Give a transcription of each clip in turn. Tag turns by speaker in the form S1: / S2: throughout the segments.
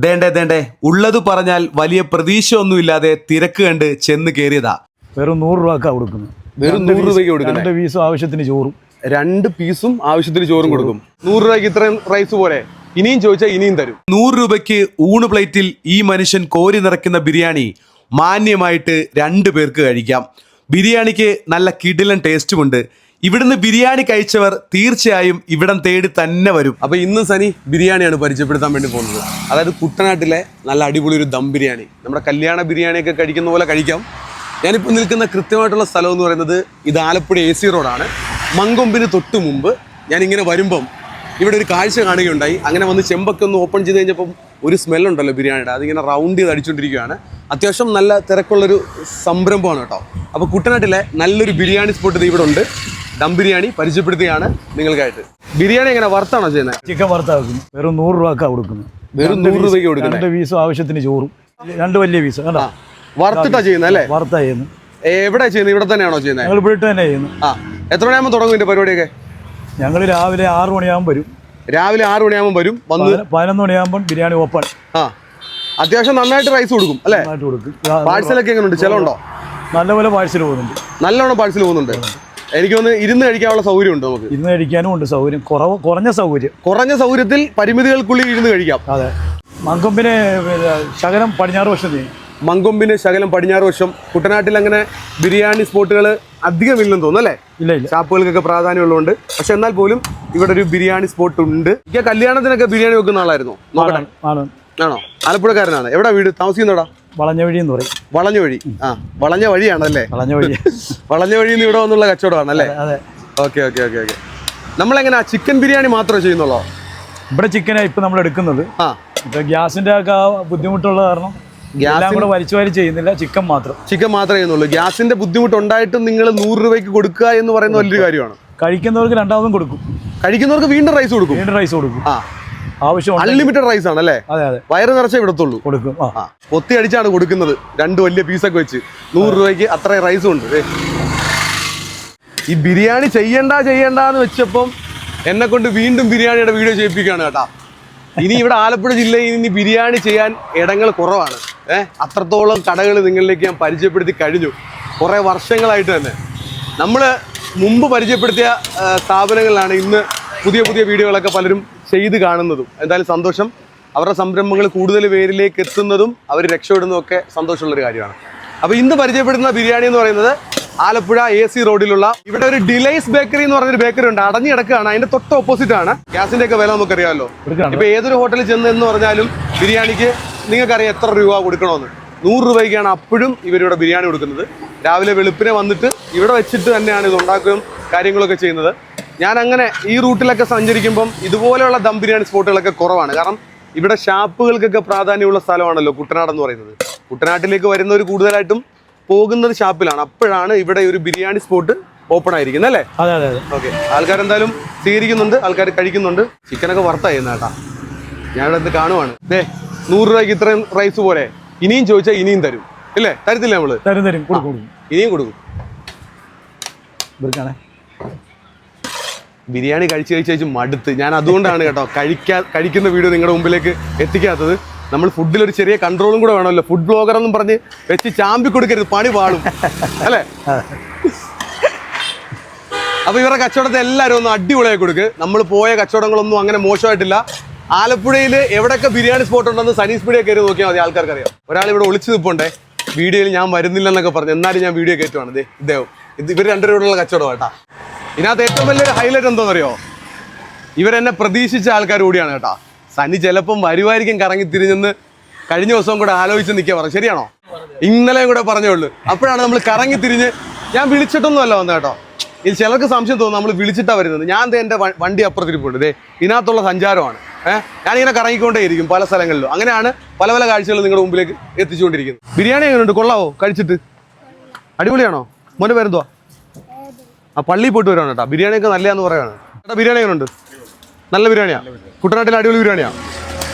S1: ദേണ്ടേ ഉള്ളത് പറഞ്ഞാൽ വലിയ പ്രതീക്ഷ ഒന്നുമില്ലാതെ തിരക്ക് കണ്ട് ചെന്ന് കയറിയതാ.
S2: വെറും 100 രൂപക്കാണ് കൊടുക്കുന്നത്.
S1: വെറും 100 രൂപയ്ക്ക് കൊടുക്കുന്നത്.
S2: 2 പീസും ആവശ്യത്തിന് ചോറും.
S1: 2 പീസും ആവശ്യത്തിന് ചോറും കൊടുക്കും. 100 രൂപയ്ക്ക് ഇത്രയും റൈസ് പോലെ ഇനിയും ചോദിച്ചാൽ ഇനിയും തരും. 100 രൂപയ്ക്ക് ഊണ് പ്ലേറ്റിൽ ഈ മനുഷ്യൻ കോരി നിറയ്ക്കുന്ന ബിരിയാണി മാന്യമായിട്ട് 2 പേർക്ക് കഴിക്കാം. ബിരിയാണിക്ക് നല്ല കിടിലൻ ടേസ്റ്റുമുണ്ട്. ഇവിടുന്ന് ബിരിയാണി കഴിച്ചവർ തീർച്ചയായും ഇവിടം തേടി തന്നെ വരും. അപ്പൊ ഇന്ന് സനി ബിരിയാണിയാണ് പരിചയപ്പെടുത്താൻ വേണ്ടി പോകുന്നത്. അതായത് കുട്ടനാട്ടിലെ നല്ല അടിപൊളി ഒരു ദം ബിരിയാണി. നമ്മുടെ കല്യാണ ബിരിയാണിയൊക്കെ കഴിക്കുന്ന പോലെ കഴിക്കാം. ഞാനിപ്പോൾ നിൽക്കുന്ന കൃത്യമായിട്ടുള്ള സ്ഥലം എന്ന് പറയുന്നത് ഇത് ആലപ്പുഴ AC റോഡാണ്. മങ്കൊമ്പിന് തൊട്ട് മുമ്പ് ഞാനിങ്ങനെ വരുമ്പം ഇവിടെ ഒരു കാഴ്ച കാണുകയുണ്ടായി. അങ്ങനെ വന്ന് ചെമ്പൊക്കെ ഒന്ന് ഓപ്പൺ ചെയ്ത് കഴിഞ്ഞപ്പം ഒരു സ്മെല്ലുണ്ടല്ലോ ബിരിയാണിയുടെ, അതിങ്ങനെ റൗണ്ട് ചെയ്ത് അടിച്ചുകൊണ്ടിരിക്കുകയാണ്. അത്യാവശ്യം നല്ല തിരക്കുള്ളൊരു സംരംഭമാണ് കേട്ടോ. അപ്പോൾ കുട്ടനാട്ടിലെ നല്ലൊരു ബിരിയാണി സ്പോട്ട് ഇവിടെ ഉണ്ട്. ദം ബിരിയാണി പരിചയപ്പെടുത്തുകയാണ് നിങ്ങൾക്കായിട്ട്. ബിരിയാണി എങ്ങനെ വറുത്താണോ ചെയ്യുന്നത്?
S2: ചിക്കൻ വറുത്താക്കും. വെറും 100 രൂപക്കാണ് കൊടുക്കുന്നത്.
S1: വെറും 100 രൂപയ്ക്ക് കൊടുക്കുന്നത്.
S2: 2 പീസും ആവശ്യത്തിന് ചോറും. 2 വലിയ പീസ് കണ്ടോ?
S1: വറുത്തിട്ടാ ചെയ്യുന്നത് അല്ലേ?
S2: വറുത്താ ചെയ്യുന്നത്.
S1: എവിടെ ചെയ്യുന്നത്? ഇവിടെ തന്നെയാണോ ചെയ്യുന്നത്?
S2: ഞങ്ങൾ ഇവിടെ തന്നെ ചെയ്യുന്നു.
S1: എത്ര മണിയാകുമ്പോൾ തുടങ്ങും ഇതിന്റെ പരിപാടിയൊക്കെ?
S2: ഞങ്ങൾ രാവിലെ 6 മണിയാകുമ്പോൾ വരും.
S1: രാവിലെ 6 മണിയാകുമ്പോൾ വരും. വന്ന്
S2: 11 മണിയാകുമ്പോൾ ബിരിയാണി ഓപ്പൺ.
S1: അത്യാവശ്യം നന്നായിട്ട് റൈസ് കൊടുക്കും അല്ലേ?
S2: കൊടുക്കും.
S1: പാഴ്സലൊക്കെ എങ്ങനെയുണ്ട്? ചിലവുണ്ടോ?
S2: നല്ലപോലെ പാഴ്സൽ പോകുന്നുണ്ട്.
S1: നല്ലോണം പാഴ്സൽ പോകുന്നുണ്ട്. എനിക്കൊന്ന് ഇരുന്ന് കഴിക്കാനുള്ള സൗകര്യം ഉണ്ട്. നമുക്ക്
S2: ഇരുന്ന് കഴിക്കാനും ഉണ്ട് സൗകര്യം. കുറഞ്ഞ സൗകര്യം.
S1: കുറഞ്ഞ സൗകര്യത്തിൽ പരിമിതികൾക്കുള്ളിൽ ഇരുന്ന് കഴിക്കാം.
S2: അതെ. മങ്കൊമ്പിന് ശകലം പടിഞ്ഞാറ് വശം ചെയ്യും.
S1: മങ്കൊമ്പിന് ശകലം പടിഞ്ഞാറ് വശം. കുട്ടനാട്ടിൽ അങ്ങനെ ബിരിയാണി സ്പോട്ടുകൾ അധികം ഇല്ലെന്ന് തോന്നുന്നു അല്ലേ?
S2: ഇല്ല.
S1: ഷാപ്പുകൾക്കൊക്കെ പ്രാധാന്യമുള്ളതുകൊണ്ട്. പക്ഷെ എന്നാൽ പോലും ഇവിടെ ഒരു ബിരിയാണി സ്പോട്ട് ഉണ്ട്. ഈ കല്യാണത്തിനൊക്കെ ബിരിയാണി വെക്കുന്ന ആളായിരുന്നു? ആണോ? ആലപ്പുഴക്കാരനാണ്. എവിടെ വീട്? താമസിക്കുന്നോടാ?
S2: വളഞ്ഞ വഴി എന്ന് പറയും.
S1: വളഞ്ഞ വഴി. വളഞ്ഞ വഴിയാണല്ലേ?
S2: വളഞ്ഞ വഴി.
S1: വളഞ്ഞ വഴിയിൽ നിന്ന് ഇവിടെ വന്നുള്ള കച്ചവടമാണ് അല്ലേ?
S2: അതെ.
S1: ഓക്കെ. നമ്മളെങ്ങനെ ചിക്കൻ ബിരിയാണി മാത്രമേ ചെയ്യുന്നുള്ളൂ?
S2: ഇവിടെ ചിക്കനാണ് ഇപ്പം നമ്മൾ എടുക്കുന്നത്. ഇപ്പം ഗ്യാസിൻ്റെ ഒക്കെ ബുദ്ധിമുട്ടുള്ള കാരണം എല്ലാം കൂടെ വലിച്ചു ചെയ്യുന്നില്ല. ചിക്കൻ മാത്രമേ ചെയ്യുന്നുള്ളൂ. ഗ്യാസിന്റെ ബുദ്ധിമുട്ട് ഉണ്ടായിട്ടും നിങ്ങൾ 100 രൂപയ്ക്ക് കൊടുക്കുക എന്ന് പറയുന്ന വലിയൊരു കാര്യമാണ്. കഴിക്കുന്നവർക്ക് രണ്ടാമതും കൊടുക്കും. കഴിക്കുന്നവർക്ക് വീണ്ടും റൈസ് കൊടുക്കും. ആവശ്യം അൺലിമിറ്റഡ് റൈസ് ആണ് അല്ലേ? അതെ. വയറ് നിറച്ചേ വിടത്തുള്ളൂ. കൊടുക്കും. ഒത്തി അടിച്ചാണ് കൊടുക്കുന്നത്. 2 വലിയ പീസൊക്കെ വെച്ച് 100 രൂപയ്ക്ക് അത്രയും റൈസും ഉണ്ട്. ഈ ബിരിയാണി ചെയ്യണ്ടെന്ന് വെച്ചപ്പം എന്നെ കൊണ്ട് വീണ്ടും ബിരിയാണിയുടെ വീഡിയോ ചെയ്യിപ്പിക്കുകയാണ് കേട്ടാ. ഇനി ഇവിടെ ആലപ്പുഴ ജില്ലയിൽ ഇനി ബിരിയാണി ചെയ്യാൻ ഇടങ്ങൾ കുറവാണ്. അത്രത്തോളം കടകൾ നിങ്ങളിലേക്ക് ഞാൻ പരിചയപ്പെടുത്തി കഴിഞ്ഞു. കുറേ വർഷങ്ങളായിട്ട് തന്നെ നമ്മൾ മുമ്പ് പരിചയപ്പെടുത്തിയ സ്ഥാപനങ്ങളിലാണ് ഇന്ന് പുതിയ വീഡിയോകളൊക്കെ പലരും ചെയ്ത് കാണുന്നതും. എന്തായാലും സന്തോഷം. അവരുടെ സംരംഭങ്ങൾ കൂടുതൽ പേരിലേക്ക് എത്തുന്നതും അവർ രക്ഷപ്പെടുന്നതും ഒക്കെ സന്തോഷമുള്ളൊരു കാര്യമാണ്. അപ്പോൾ ഇന്ന് പരിചയപ്പെടുന്ന ബിരിയാണി എന്ന് പറയുന്നത് ആലപ്പുഴ AC റോഡിലുള്ള ഇവിടെ ഒരു ഡിലൈസ് ബേക്കറി എന്ന് പറഞ്ഞൊരു ബേക്കറി ഉണ്ട്. അടഞ്ഞു കിടക്കുകയാണ്. അതിന്റെ തൊട്ട് ഓപ്പോസിറ്റ് ആണ്. ഗ്യാസിന്റെ ഒക്കെ വില നമുക്കറിയാമല്ലോ. ഇപ്പൊ ഏതൊരു ഹോട്ടലിൽ ചെന്ന് പറഞ്ഞാലും ബിരിയാണിക്ക് നിങ്ങൾക്കറിയാം എത്ര രൂപ കൊടുക്കണമെന്ന്. 100 രൂപയ്ക്കാണ് അപ്പോഴും ഇവരിവിടെ ബിരിയാണി കൊടുക്കുന്നത്. രാവിലെ വെളുപ്പിനെ വന്നിട്ട് ഇവിടെ വെച്ചിട്ട് തന്നെയാണ് ഇത് ഉണ്ടാക്കുകയും കാര്യങ്ങളൊക്കെ ചെയ്യുന്നത്. ഞാൻ അങ്ങനെ ഈ റൂട്ടിലൊക്കെ സഞ്ചരിക്കുമ്പം ഇതുപോലെയുള്ള ദം ബിരിയാണി സ്പോട്ടുകളൊക്കെ കുറവാണ്. കാരണം ഇവിടെ ഷാപ്പുകൾക്കൊക്കെ പ്രാധാന്യമുള്ള സ്ഥലമാണല്ലോ കുട്ടനാട് എന്ന് പറയുന്നത്. കുട്ടനാട്ടിലേക്ക് വരുന്നവർ കൂടുതലായിട്ടും പോകുന്നത് ഷാപ്പിലാണ്. അപ്പോഴാണ് ഇവിടെ ഒരു ബിരിയാണി സ്പോട്ട് ഓപ്പൺ ആയിരിക്കുന്നത് അല്ലേ? അതെ. ഓക്കെ. ആൾക്കാരെന്തായാലും സ്വീകരിക്കുന്നുണ്ട്, ആൾക്കാർ കഴിക്കുന്നുണ്ട്. ചിക്കനൊക്കെ വറുത്താ ചെയ്യുന്ന കേട്ടാ. ഞാനിവിടെ എന്ത് കാണുവാണ്. 100 രൂപയ്ക്ക് ഇത്രയും റൈസ് പോലെ ഇനിയും ചോദിച്ചാൽ ഇനിയും തരും ഇല്ലേ? തരത്തില്ല? നമ്മള് തരും. ഇനിയും കൊടുക്കും. ബിരിയാണി കഴിച്ച് മടുത്ത് ഞാൻ. അതുകൊണ്ടാണ് കേട്ടോ കഴിക്കുന്ന വീഡിയോ നിങ്ങളുടെ മുമ്പിലേക്ക് എത്തിക്കാത്തത്. നമ്മൾ ഫുഡിലൊരു ചെറിയ കൺട്രോളും കൂടെ വേണമല്ലോ. ഫുഡ് ബ്ലോഗർ എന്നും പറഞ്ഞ് വെച്ച് ചാമ്പി കൊടുക്കരുത്, പണി പാടും അല്ലേ? അപ്പൊ ഇവരുടെ കച്ചവടത്തെ എല്ലാവരും ഒന്ന് അടിപൊളിയായി കൊടുക്ക്. നമ്മൾ പോയ കച്ചവടങ്ങളൊന്നും അങ്ങനെ മോശമായിട്ടില്ല. ആലപ്പുഴയിൽ എവിടെയൊക്കെ ബിരിയാണി സ്പോട്ട് ഉണ്ടെന്ന് സനീസ് മീഡിയ കയറി നോക്കിയാൽ മതി. ആൾക്കാർക്ക് അറിയാം. ഒരാൾ ഇവിടെ ഒളിച്ചു നിൽപ്പുണ്ടേ, വീഡിയോയിൽ ഞാൻ വരുന്നില്ലെന്നൊക്കെ പറഞ്ഞു. എന്നാലും ഞാൻ വീഡിയോ കയറ്റുവാണ്. ഇവർ 2 രൂപയുള്ള കച്ചവടം കേട്ടാ. ഇതിനകത്ത് ഏറ്റവും വലിയൊരു ഹൈലൈറ്റ് എന്താണെന്നറിയോ? ഇവരെന്നെ പ്രതീക്ഷിച്ച ആൾക്കാർ കൂടിയാണ് കേട്ടാ. സനി ചിലപ്പം വരുമായിരിക്കും കറങ്ങി തിരിഞ്ഞെന്ന് കഴിഞ്ഞ ദിവസവും കൂടെ ആലോചിച്ച് നിൽക്കുക പറഞ്ഞു. ശരിയാണോ? ഇന്നലെയും കൂടെ പറഞ്ഞേ ഉള്ളൂ. അപ്പോഴാണ് നമ്മൾ കറങ്ങി തിരിഞ്ഞ്, ഞാൻ വിളിച്ചിട്ടൊന്നും അല്ല വന്നത് കേട്ടോ. ഇതിൽ ചിലർക്ക് സംശയം തോന്നും നമ്മൾ വിളിച്ചിട്ടാണ് വരുന്നത്. ഞാൻ എൻ്റെ വണ്ടി അപ്പുറത്തിരിപ്പുണ്ട്. ഇതിനകത്തുള്ള സഞ്ചാരമാണ്. ഞാനിങ്ങനെ കറങ്ങിക്കൊണ്ടേയിരിക്കും പല സ്ഥലങ്ങളിലും. അങ്ങനെയാണ് പല കാഴ്ചകൾ നിങ്ങളുടെ മുമ്പിലേക്ക് എത്തിച്ചുകൊണ്ടിരിക്കുന്നത്. ബിരിയാണി എങ്ങനെയുണ്ട്? കൊള്ളാവോ? കഴിച്ചിട്ട് അടിപൊളിയാണോ? മോൻ്റെ പേരെന്തുവാ? പള്ളിയിൽ പോയിട്ട് വരുവാണ് കേട്ടോ. ബിരിയാണിയൊക്കെ നല്ലതാന്ന് പറയുകയാണ് കേട്ടോ. ബിരിയാണി എങ്ങനെയുണ്ട്? നല്ല ബിരിയാണിയാ. കുട്ടനാട്ടിൽ അടിപൊളി ബിരിയാണിയാ.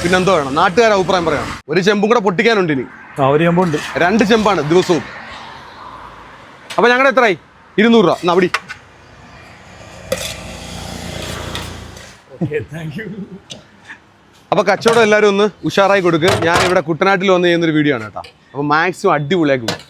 S2: പിന്നെ എന്തോ വേണം? നാട്ടുകാരെ അഭിപ്രായം പറയണം. ഒരു ചെമ്പും കൂടെ പൊട്ടിക്കാനുണ്ട് ഇനി. 2 ചെമ്പാണ് ദിവസവും. അപ്പൊ ഞങ്ങളുടെ എത്രയായി? 200 രൂപ. എന്നാ അവിടെ.
S1: അപ്പോൾ കച്ചവടം എല്ലാവരും ഒന്ന് ഉഷാറായി കൊടുക്കുക. ഞാൻ ഇവിടെ കുട്ടനാട്ടിൽ വന്ന് ചെയ്യുന്നൊരു വീഡിയോ ആണ് കേട്ടോ. അപ്പോൾ മാക്സിമം അടിപൊളിയാക്കി കൊടുക്കും.